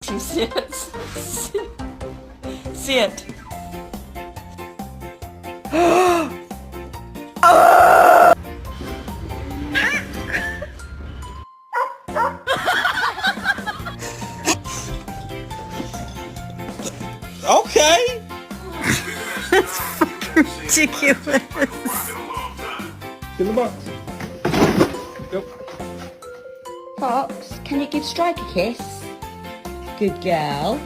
You see it? See it. Okay. Ridiculous. In the box. Go. Fox, can you give Strike a kiss? Good girl.